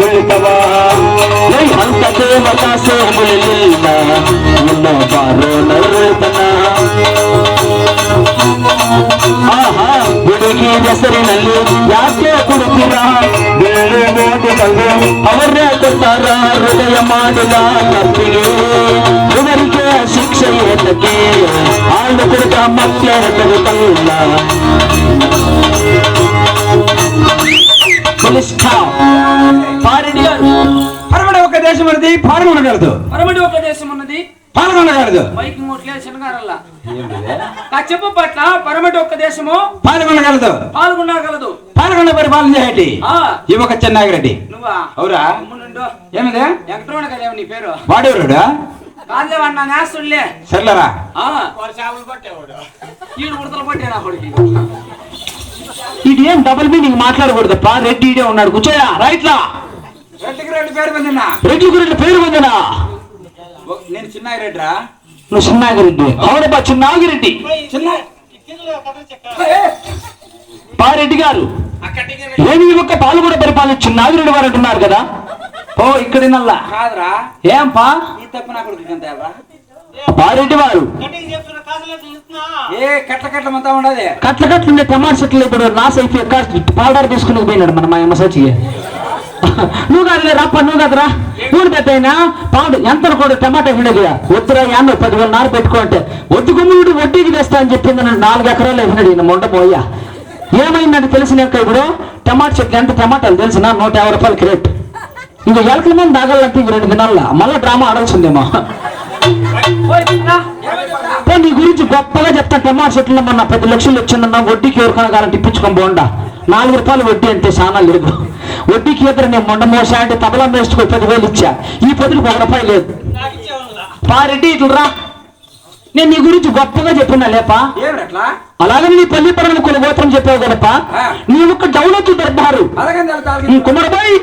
ಉಳಿತವಾ ಅಂತ ದೇವತಾ ಸೋಮಲಿಲ್ಲ ಇನ್ನೋ ಬಾರೋ ನರ್ತನ ಆಹಾ ಹುಡುಗಿ ಹೆಸರಿನಲ್ಲಿ ಯಾಕೆ ಕೊಡುತ್ತೀರಾ ಬೇರೆ ಮೋದಿಗಳು ಅವರೇ ಕೊಟ್ಟಾರ ಹೃದಯ ಮಾಡಿದ ತಪ್ಪಿಗೆ ಇವರಿಗೆ ಶಿಕ್ಷೆ ಏತಕ್ಕೆ ಆಳು ಕುಡಿದ ಮಕ್ಕಳೇ ತಗುತ್ತಲ್ಲ పరమడి ఒక దేశం ఉన్నది పాల్గొనగలదు పరమడి ఒక దేశం ఉన్నది పాల్గొనగలదు మైక్ మూట్లే చిన్నగారల్లా చెప్పు పట్ల పరమటి ఒక్క దేశము పాల్గొనగలదు పాల్గొన పరిపాలన చేయటి ఈ ఒక చెన్నాగిరెడ్డి నువ్వా అవురా ఏమిదే వెంకటరమణ కదేవ నీ పేరు వాడేవరుడా కాదులేవన్నా నేస్తులే సర్లేరా ఈడు ఉడతలు పట్టేనా కొడుకు ఇది ఏం డబుల్ మీనింగ్ మాట్లాడకూడదప్ప రెడ్డి ఇడే ఉన్నాడు కూర్చోయా రైట్లా రెడ్డి పేరు పొందినా రెడ్డి పేరు పొందినా నేను చిన్నాగిరెడ్డి రా నువ్వు చిన్నాగిరెడ్డి అవునబ్బా చిన్నాగిరెడ్డి పారెడ్డి గారు ఏమి ఒక్క పాలు కూడా పరిపాలన చిన్నాగిరెడ్డి వారు అంటున్నారు కదా ఓ ఇక్కడ నల్లా కాదురా ఏంపా ఈ తప్పు నా కొడుకు పారెడ్డి వారు ఏ కట్ల కట్ల మొత్తం ఉండదు కట్ల ఉండే టమాటా చెట్లు ఇప్పుడు నాశ అయిపోయి పాలదారు తీసుకుని పోయినాడు మన మా అమ్మ సచిగా నువ్వు కాదులే రప్ప నువ్వు కదరా నువ్వు పెద్దయినా పాడు ఎంత కూడా టమాటా వినది వద్దురా యాన్న 10,000 నారు పెట్టుకుంటే వద్దు గుమ్ముడు వడ్డీకి తెస్తా అని చెప్పింది 4 ఎకరాలు వినడు ఈయన మొండపోయా ఏమైందంటే తెలిసినాక ఇప్పుడు టమాటా చెట్లు ఎంత టమాటాలు తెలిసిన 150 రూపాయలు క్రేట్ ఇంకా ఎలకల మీద దాగాలంటే 2 దినాల్లో మళ్ళీ డ్రామా ఆడాల్సిందేమో నీ గురించి గొప్పగా చెప్తా టమాటా చెట్లు మొన్న 10 లక్షలు వచ్చిందన్నా వడ్డీకి ఎవరికైనా కావాలంటే ఇప్పించుకొని పోండా 4 రూపాయలు వడ్డీ అంటే చాలా లేదు వడ్డీకి ఎదురు నేను మొండ మోసా అంటే తబలా వేసుకొని 10,000 ఇచ్చా ఈ పొద్దుకు 1 రూపాయి లేదు పారెడ్డి ఇట్లా నేను నీ గురించి గొప్పగా చెప్పినా లేపా అలాగని నీ పల్లి పనులు కొన్ని గోత్రం చెప్పావు కదపా నీ ఒక్క డౌలత్ దర్బారు కుమారబాయి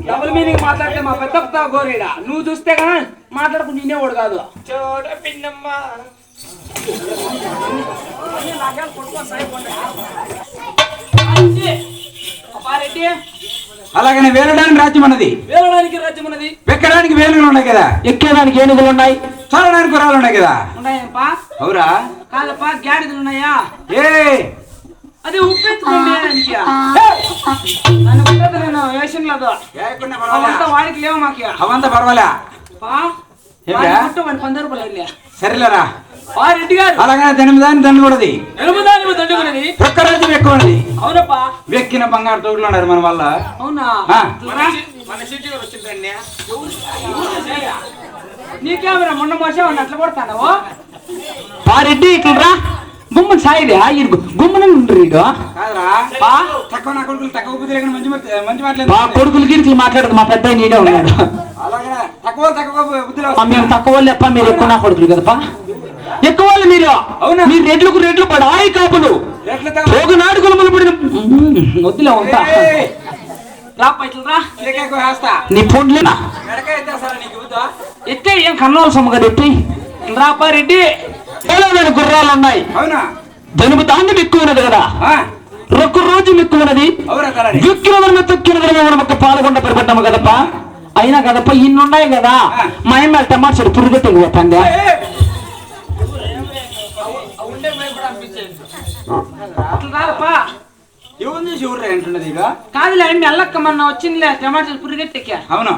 డబుల్ మీనింగ్ మాట్లాడితే మా పెద్ద గోరీడా నువ్వు చూస్తే కదా మాట్లాడుకుంటూ నేనేవాడు కాదు అలాగనే వేలడానికి రాజ్యం అన్నది ఎక్కడానికి వేలుగులు ఉన్నాయి కదా ఎక్కేదానికి ఏనుగులు ఉన్నాయి చాలడానికి గుర్రాలు ఉన్నాయి కదా ఉన్నాయప్పా అవురా కాదప్పా గాడిదలు ఉన్నాయా ఏ అది ఉప్పెత్తుకోండి నేను వేషంలేదు వాడికి లేవు మాకు అవంతా పర్వాలే 100 రూపాయలు సరేలేరా రెడ్డి గారు అలాగనే దాని దండకూడది ఒక్క రాజ్యం ఎక్కువ ఉన్నది అవునప్పా వెక్కిన బంగారు తోడులు ఉన్నారు మన వల్ల అవునా నీకేమరా మొన్న మోసం అట్లా కొడతాను పారెడ్డి ఇట్లా గుమ్మని సాయిదే గుమ్మని రీడు తక్కువ నా కొడుకులు తక్కువ బుద్ధి మంచి మా కొడుకులు గిరికి మాట్లాడదు మా పెద్ద నీడే ఉన్నాడు మేము తక్కువ వాళ్ళు ఎప్ప మీరు ఎక్కువ నా కొడుకులు కదపా ఎక్కువ వాళ్ళు మీరు మీరు రెడ్లు పడాయి కాపులు రోగు నాడుకులు పడిన వద్దులే ఉంటా నీ ఫోన్లేనా ఎత్తే ఏం కన్నోలు సొమ్ము కదా ఎత్తి రాపా రెడ్డి గుర్రాలు ఉన్నాయి జనుపు దాన్ని ఎక్కువ ఉన్నది కదా రొక్కు రోజు ఎక్కువ ఉన్నది ఎక్కిన తొక్కిన మనం ఒక పాల్గొండ పరిపడ్డాము కదప్ప అయినా కదప్ప ఇన్ని ఉన్నాయి కదా మా అమ్మాయి టమాటా చెడు పురుగు తెగిపోతాండి అట్లా రాదప్పా. ఎవరిని చూడరా ఏంటున్నది ఇక కాదులే అమ్మి అల్లక్క మొన్న వచ్చిందిలే టమాటాలు పురిగెట్టెక్కా. అవును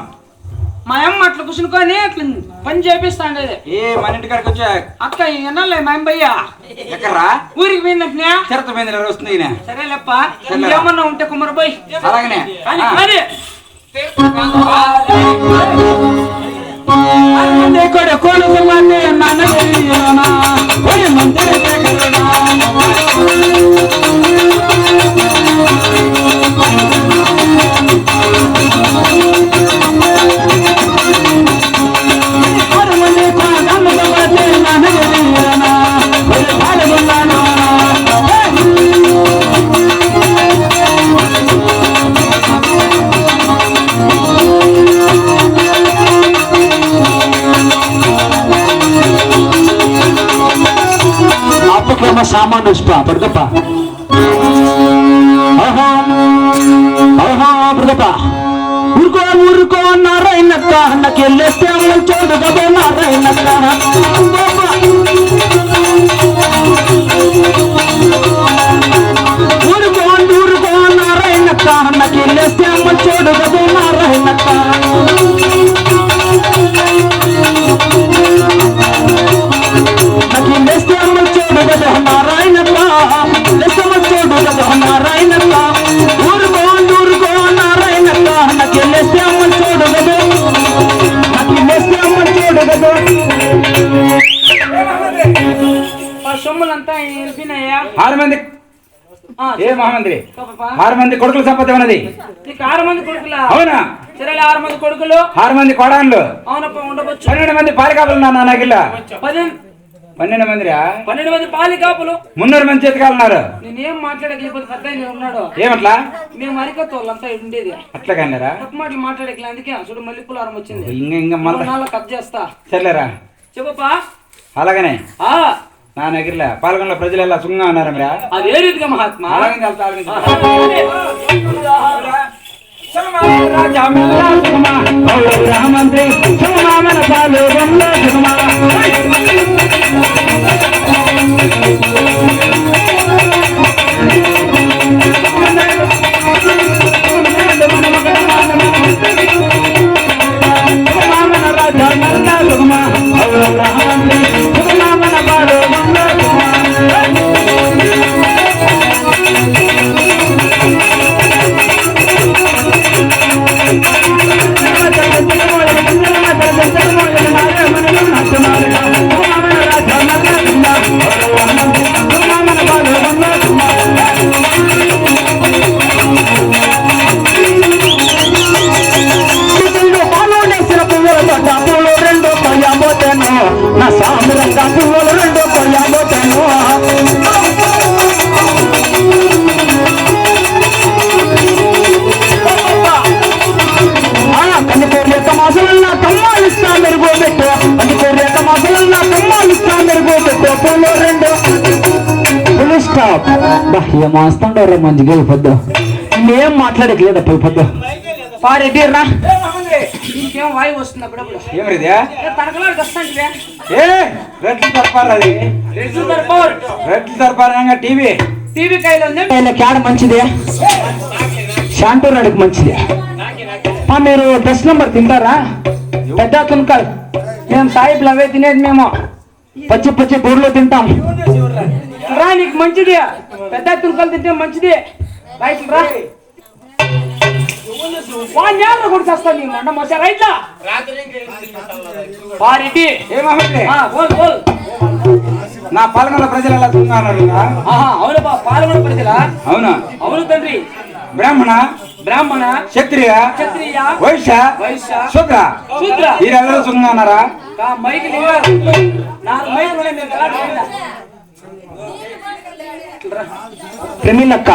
మా అమ్మ అట్లా కూర్చుని అట్లా పని చేపిస్తాండేది. ఏ మన ఇంటి కాడికి వచ్చా అక్క ఎన్నాళ్ళే మా అమ్మయ్య ఎక్కడ్రా ఊరికి పోయిందంటే చిరత పోయింది వస్తుంది ఈయన సరేలేప్ప. ఏమన్నా ఉంటే కుమ్మరి పోయి అలాగనే కానీ కానీ సామాను పడుకప్ప పడుకప్ప ఊరుకో ఊరుకో నారాయణక్క నాకెళ్ళేస్తే అమ్మ చూడు కదా నారాయణక్క ఊరుకో ఊరుకో నారాయణక్క నాకెళ్ళేస్తే అమ్మ చూడు కదా నారాయణక్క నాకెళ్ళేస్తే అమ్మ చూడు కదా నారాయణక్క లెక్కమ్మ చూడు కదా నారాయణక్క ఊరుకో ఊరుకో నారాయణక్క నాకెళ్ళేస్తే అమ్మ చూడు కదా నాకెళ్ళేస్తే అమ్మ చూడు కదా సొమ్ములంతా వెళ్ళిపోయినాయా? 6 మంది ఏ మహామంత్రి 6 మంది కొడుకుల సంపద ఉన్నది. నీకు 6 మంది కొడుకులా? అవునా? సరే 6 మంది కొడుకులు 6 మంది కోడాన్లు అవునప్ప ఉండవచ్చు. 12 మంది పాలికాపులు నా నాగిల్ల 12 మందిరా 12 మంది పాలికాపులు 300 మంది చేతికాలన్నారు. నేనేం మాట్లాడకపోతే పెద్ద ఆయన ఉన్నాడు. ఏమట్లా మేము అరికత్త వాళ్ళంతా ఉండేది అట్లా కన్నారా? తప్పు మాటలు మాట్లాడేకలే. అందుకే చూడు మళ్ళీ పులారం వచ్చింది. ఇంకా మళ్ళీ కట్ చేస్తా. సర్లేరా చెప్పప్పా. అలాగనే నా నగిరిలో పాల్గొన్న ప్రజలు ఎలా సుఖంగా ఉన్నారు మీరా? అదే రీతిగా మహాత్మా నా సామురంగా పువ్వులు 2 కొయ్యబోతాను. కందిపూర్లేక మాసలన్నా కమ్మాలిస్తా మెరుగుపెట్టు కందిపూర్లేక మాసలన్నా కమ్మాలిస్తా మెరుగుపెట్టు పువ్వులు 2 స్టాప్. ఏమాస్తాండో మంచిగా అయిపోద్దు. నేనేం మాట్లాడట్లేదప్ప అయిపోద్దు. పారెడ్డిరా ఇంకేం వాయువు వస్తుంది అప్పుడప్పుడు. ఏమరిదా తనకలాడు వస్తాంటివే. రెడ్లు తరపారు అది రెడ్లు తరపారంగా టీవీ కైలో ఉంది. క్యాడ మంచిదే శాంటూర్ అడిగి మంచిదే. మీరు 10 నెంబర్ తింటారా? పెద్ద తునకాలు మేము సాయిబులు అవే తినేది. మేము పచ్చి పచ్చి గూడులో తింటాం రా. నీకు మంచిది పెద్ద తునకాలు తింటే మంచిది. రైట్ రా కూడా చేస్తాను నీ మండ మోసా. రైట్లా పారెడ్డి నా పాల్గొన్న ప్రజలు ఎలా ఉన్నారు? అవును పాల్గొన్న ప్రజలా? అవునా? అవును తండ్రి. బ్రాహ్మణ క్షత్రియ వైశ్య శూద్ర వీరెవరూ సుఖంగా ఉన్నారా? ప్రమీలక్క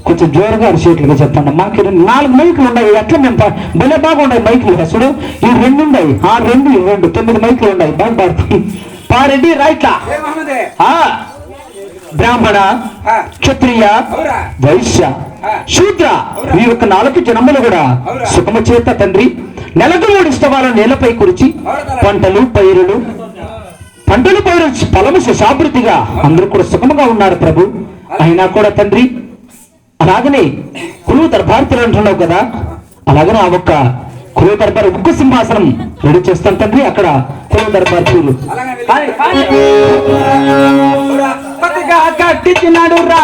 కొంచెం జోరుగా అరిచేట్లుగా చెప్పండి. మాకు 4 మైకులు ఉన్నాయి. ఎట్లా మేము భలే బాగున్నాయి మైకులు. అసలు ఈ 2 ఉన్నాయి. 2 9 మైకులు ఉన్నాయి. బాగా పాడుతుంది. పారెడ్డి రైట్లా బ్రాహ్మణ క్షత్రియ వైశ్య శూద్ర ఈ యొక్క 4 జనములు కూడా సుఖము చేత తండ్రి నెలకు 3 ఇష్టవాల నేలపై కురిచి పంటలు పైరులు పంటలు పైరు ఫలము సమృద్ధిగా అందరూ కూడా సుఖముగా ఉన్నారు ప్రభు. అయినా కూడా తండ్రి అలాగనే కులువు దర్బార్తులు అంటున్నావు కదా, అలాగనే ఆ ఒక్క కులువు దర్బారు ఉక్కు సింహాసనం రెడీ చేస్తాను తండ్రి. అక్కడ కులువు దర్బార్తులు పతిగా కట్టించినాడు రా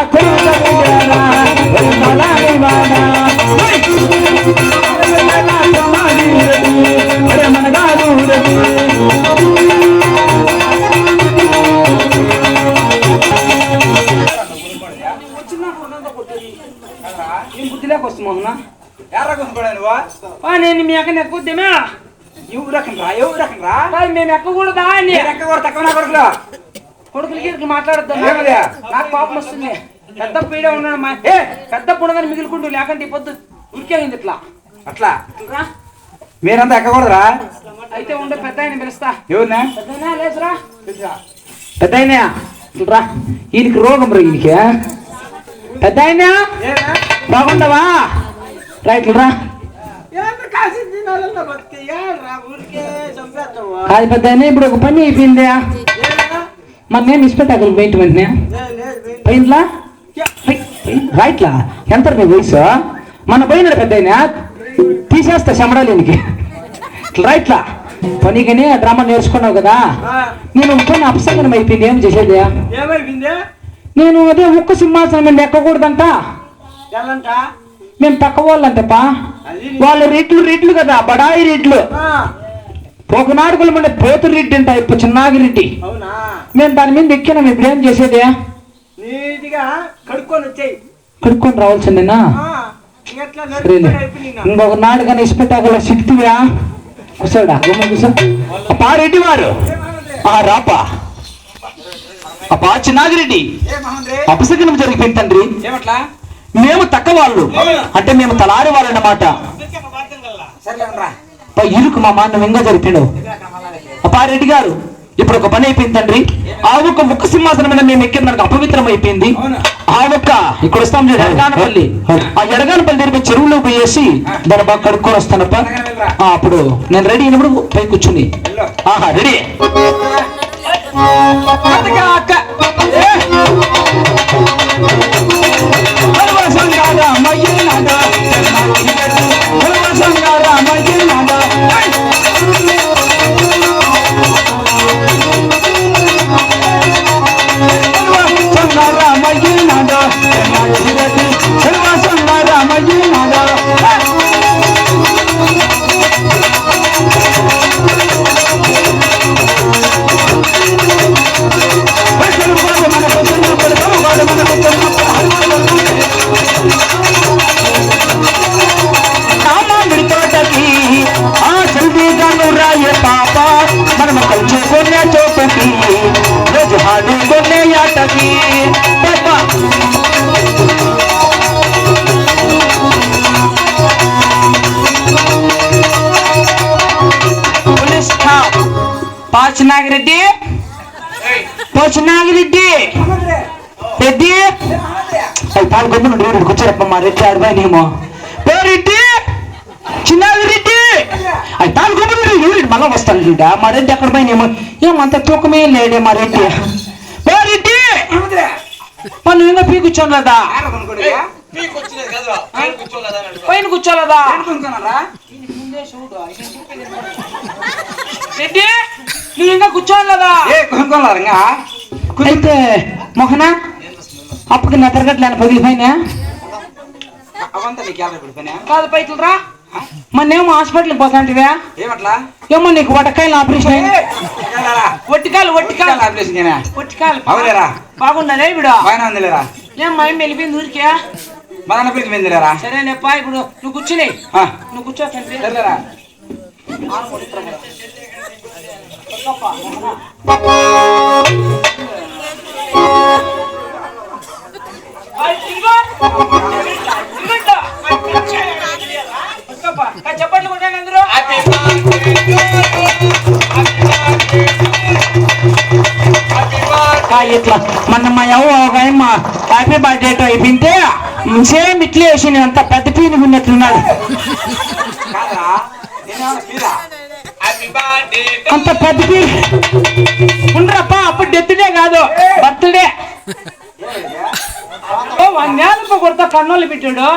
బుద్ధిలోకి వస్తున్నా నేను మీ అక్క ఎక్కుద్దేమే ఎవరు రకం రా మేము ఎక్కకూడదా అని తక్కువ కొడుకులో కొడుకులకి మాట్లాడద్దు ఏమయ్యా? నాకు పాపం వస్తుంది. పెద్ద పీడ ఉన్నాడు పెద్ద పుడగని మిగులుకుంటూ లేకంటే ఈ పొద్దు ఉరికేయింది ఇట్లా అట్లా రా. మీరంతా ఎక్కకూడదురా. అయితే ఉండే పెద్ద ఆయన పిలుస్తా. ఎవరినా పెద్దయినా లేదురా పెద్ద అయినా రా, ఈయనకి రోగం రా ఈయనకి. పెద్ద అయినా బాగుండవా? రైట్ రా. కాదు పెద్ద అయినా ఇప్పుడు ఒక పని అయిపోయిందా? మన నేను ఇష్టపెట్టాకలు పెయింట్ వెంటనే పెయింట్లా రైట్లా ఎంత మీ వయసు? మన పోయినాడు పెద్ద అయినా తీసేస్తా చెమడాలు ఈయనకి. రైట్లా పనికని డ్రామా నేర్చుకున్నావు కదా, నేను పని అపసంగనం అయిపోయింది. ఏం చేసేది? నేను అదే ఉక్కు సింహాసనం మేము ఎక్కకూడదంట. మేము పక్క వాళ్ళంటప్పా, వాళ్ళ రెడ్లు కదా, బడాయి రెడ్లు. ఒకనాడుకుల మండే పోతు రెడ్డి అంట, ఇప్పుడు చిన్నాగి రెడ్డి. మేము దాని మీద ఎక్కినాం. ఇప్పుడు ఏం చేసేది? కడుక్కొని రావాల్సిందేనా? ఇంకొక నాడు కానీ ఇష్టపెట్టాకల శక్తివా కూర్చోడా కూర్చో. అప్పా రెడ్డి వారు రాపా అప్పా చిన్నాగిరెడ్డి అపశకనం జరిగిపోయింది తండ్రి. ఏమట్లా మేము తక్కువ వాళ్ళు అంటే మేము తలారి వాళ్ళు అన్నమాట. ఇరుకు మా మాన్న ఇంకా జరిపాడు. అప్పా రెడ్డి గారు ఇప్పుడు ఒక పని అయిపోయింది తండ్రి. ఆ ఒక్క ముక్క సింహాసనం మీద మేము ఎక్కిన మనకు అపవిత్రం అయిపోయింది. ఆ ఒక్క ఇక్కడ వస్తాం ఎడగానపల్లి, ఆ ఎడగానపల్లి దగ్గర చెరువులో పోయేసి దాన్ని బాగా కడుక్కొని వస్తానప్ప. అప్పుడు నేను రెడీ అయినప్పుడు పై కూర్చుని రెడీ. పోచనాగిరెడ్డి పోచనాగిరెడ్డి రెడ్డి పాలు గొంతు కూర్చోరప్ప మా రెడ్డి ఆడిపోయినేమో. రెడ్డి చిన్నాగిరెడ్డి అది పాలు గొంతు ఎవరెడ్డి మళ్ళా వస్తాను రెడ్డి. మా రెడ్డి ఎక్కడ పోయినేమో, ఏమంత తూకమే లేడే మా రెడ్డి. రెడ్డి పన్ను ఇంకా పీ కూర్చోలేదా? పైన కూర్చోలేదా? రెడ్డి నువ్వు ఇంకా కూర్చోలేదా? అయితే మొహన అప్పటికి నా తరగట్లేని పగిలిపోయినా కాదు పైతులరా. మొన్నేమో హాస్పిటల్కి పోతాంటివా? ఏమట్లా ఏమో నీకు వటకాయలు ఆపరేషన్ అయింది. ఒట్టికాయలు బాగున్నదే ఇప్పుడు. ఏం మా ఏం వెళ్ళిపోయింది ఊరికే? సరేలేపా ఇప్పుడు నువ్వు కూర్చుని నువ్వు కూర్చో తండ్రి. చెప్పండి కొట్టాను అందరూ. ఇట్లా మొన్న మా అమ్మ హ్యాపీ బర్త్డే అయిపోయింటే సేమ్ ఇట్లే వేసి అంత పెద్ద పీని ఉన్నట్లున్నాడు. అంత పెద్ద పీ ఉండరప్ప అప్పుడు డెత్ డే కాదు బర్త్డే నేలప కొడతా కన్నోళ్ళు పెట్టాడు